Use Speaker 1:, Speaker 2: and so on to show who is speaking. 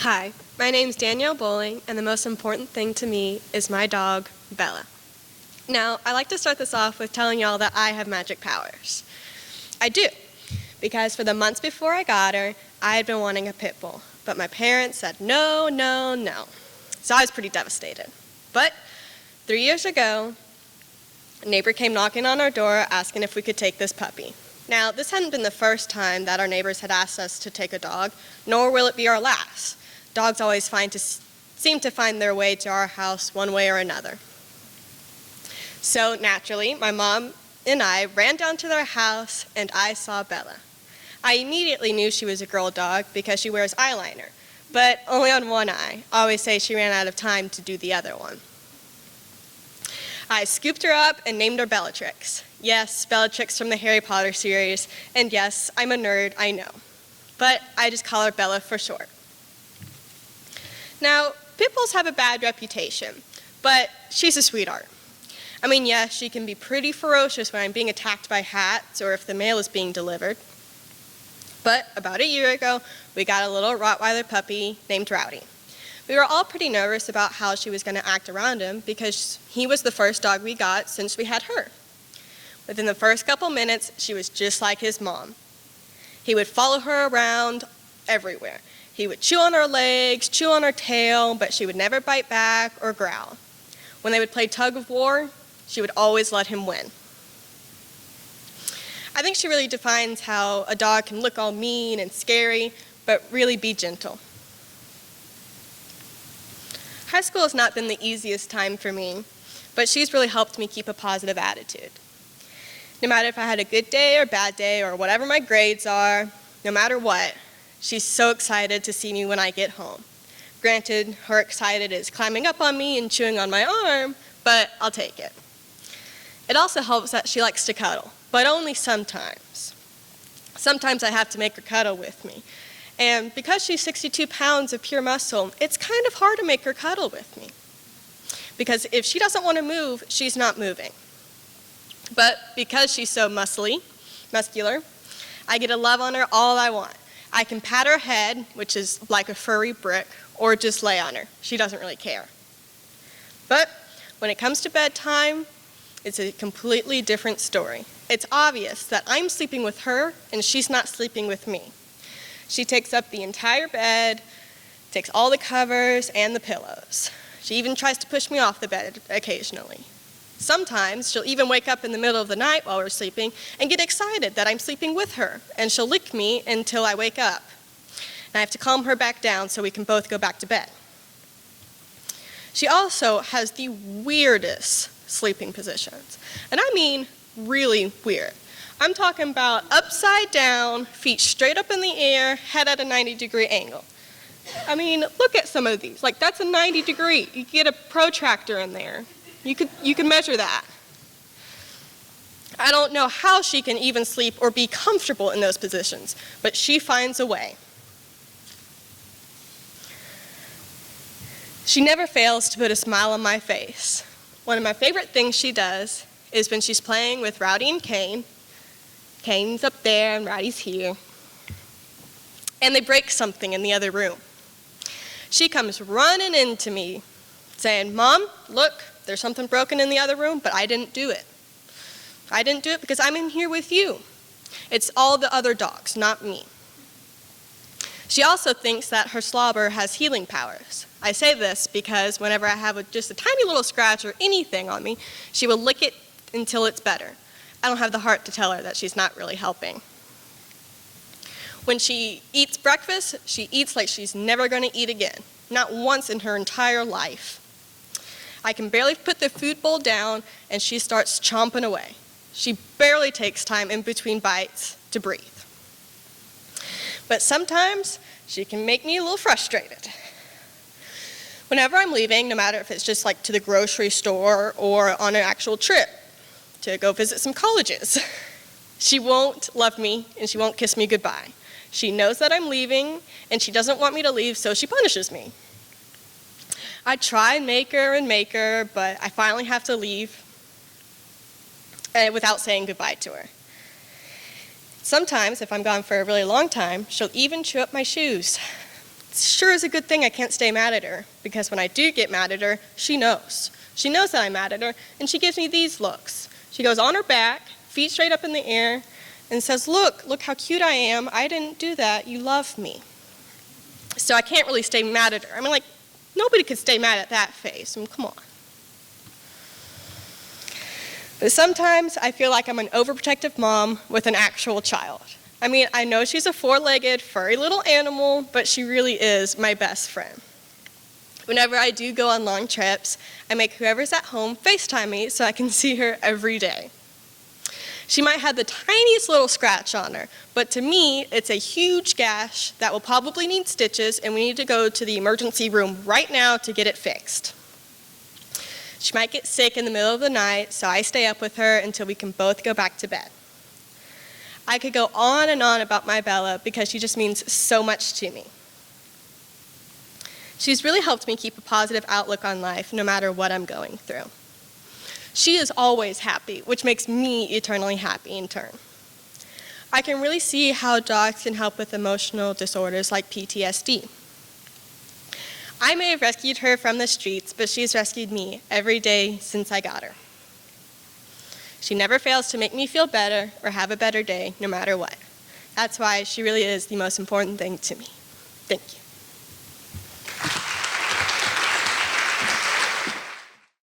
Speaker 1: Hi, my name's Danielle Bowling, and the most important thing to me is my dog, Bella. Now, I like to start this off with telling y'all that I have magic powers. I do, because for the months before I got her, I had been wanting a pit bull, but my parents said no, no, no. So I was pretty devastated. But 3 years ago, a neighbor came knocking on our door asking if we could take this puppy. Now, this hadn't been the first time that our neighbors had asked us to take a dog, nor will it be our last. Dogs always seem to find their way to our house one way or another. So naturally, my mom and I ran down to their house and I saw Bella. I immediately knew she was a girl dog because she wears eyeliner, but only on one eye. I always say she ran out of time to do the other one. I scooped her up and named her Bellatrix. Yes, Bellatrix from the Harry Potter series, and yes, I'm a nerd, I know. But I just call her Bella for short. Now, pit bulls have a bad reputation, but she's a sweetheart. I mean, yes, she can be pretty ferocious when I'm being attacked by hats or if the mail is being delivered. But about a year ago, we got a little Rottweiler puppy named Rowdy. We were all pretty nervous about how she was going to act around him because he was the first dog we got since we had her. Within the first couple minutes, she was just like his mom. He would follow her around everywhere. He would chew on her legs, chew on her tail, but she would never bite back or growl. When they would play tug of war, she would always let him win. I think she really defines how a dog can look all mean and scary, but really be gentle. High school has not been the easiest time for me, but she's really helped me keep a positive attitude. No matter if I had a good day or bad day or whatever my grades are, no matter what, she's so excited to see me when I get home. Granted, her excited is climbing up on me and chewing on my arm, but I'll take it. It also helps that she likes to cuddle, but only sometimes. Sometimes I have to make her cuddle with me. And because she's 62 pounds of pure muscle, it's kind of hard to make her cuddle with me. Because if she doesn't want to move, she's not moving. But because she's so muscular, I get to love on her all I want. I can pat her head, which is like a furry brick, or just lay on her. She doesn't really care. But when it comes to bedtime, it's a completely different story. It's obvious that I'm sleeping with her and she's not sleeping with me. She takes up the entire bed, takes all the covers and the pillows. She even tries to push me off the bed occasionally. Sometimes she'll even wake up in the middle of the night while we're sleeping and get excited that I'm sleeping with her, and she'll lick me until I wake up. And I have to calm her back down so we can both go back to bed. She also has the weirdest sleeping positions, and I mean really weird. I'm talking about upside down, feet straight up in the air, head at a 90-degree angle. I mean, look at some of these. Like, that's a 90-degree. You get a protractor in there. You can measure that. I don't know how she can even sleep or be comfortable in those positions, but she finds a way. She never fails to put a smile on my face. One of my favorite things she does is when she's playing with Rowdy and Kane. Kane's up there and Rowdy's here. And they break something in the other room. She comes running into me saying, "Mom, look, there's something broken in the other room, but I didn't do it. I didn't do it because I'm in here with you. It's all the other dogs, not me." She also thinks that her slobber has healing powers. I say this because whenever I have just a tiny little scratch or anything on me, she will lick it until it's better. I don't have the heart to tell her that she's not really helping. When she eats breakfast, she eats like she's never going to eat again, not once in her entire life. I can barely put the food bowl down and she starts chomping away. She barely takes time in between bites to breathe. But sometimes she can make me a little frustrated. Whenever I'm leaving, no matter if it's just like to the grocery store or on an actual trip to go visit some colleges, she won't love me and she won't kiss me goodbye. She knows that I'm leaving and she doesn't want me to leave, so she punishes me. I try and make her, but I finally have to leave without saying goodbye to her. Sometimes, if I'm gone for a really long time, she'll even chew up my shoes. sure is a good thing I can't stay mad at her, because when I do get mad at her, she knows. She knows that I'm mad at her, and she gives me these looks. She goes on her back, feet straight up in the air, and says, look how cute I am. I didn't do that. You love me. So I can't really stay mad at her. I mean, like, nobody could stay mad at that face. I mean, come on. But sometimes I feel like I'm an overprotective mom with an actual child. I mean, I know she's a four-legged, furry little animal, but she really is my best friend. Whenever I do go on long trips, I make whoever's at home FaceTime me so I can see her every day. She might have the tiniest little scratch on her, but to me, it's a huge gash that will probably need stitches, and we need to go to the emergency room right now to get it fixed. She might get sick in the middle of the night, so I stay up with her until we can both go back to bed. I could go on and on about my Bella because she just means so much to me. She's really helped me keep a positive outlook on life no matter what I'm going through. She is always happy, which makes me eternally happy in turn. I can really see how dogs can help with emotional disorders like PTSD. I may have rescued her from the streets, but she's rescued me every day since I got her. She never fails to make me feel better or have a better day, no matter what. That's why she really is the most important thing to me. Thank you.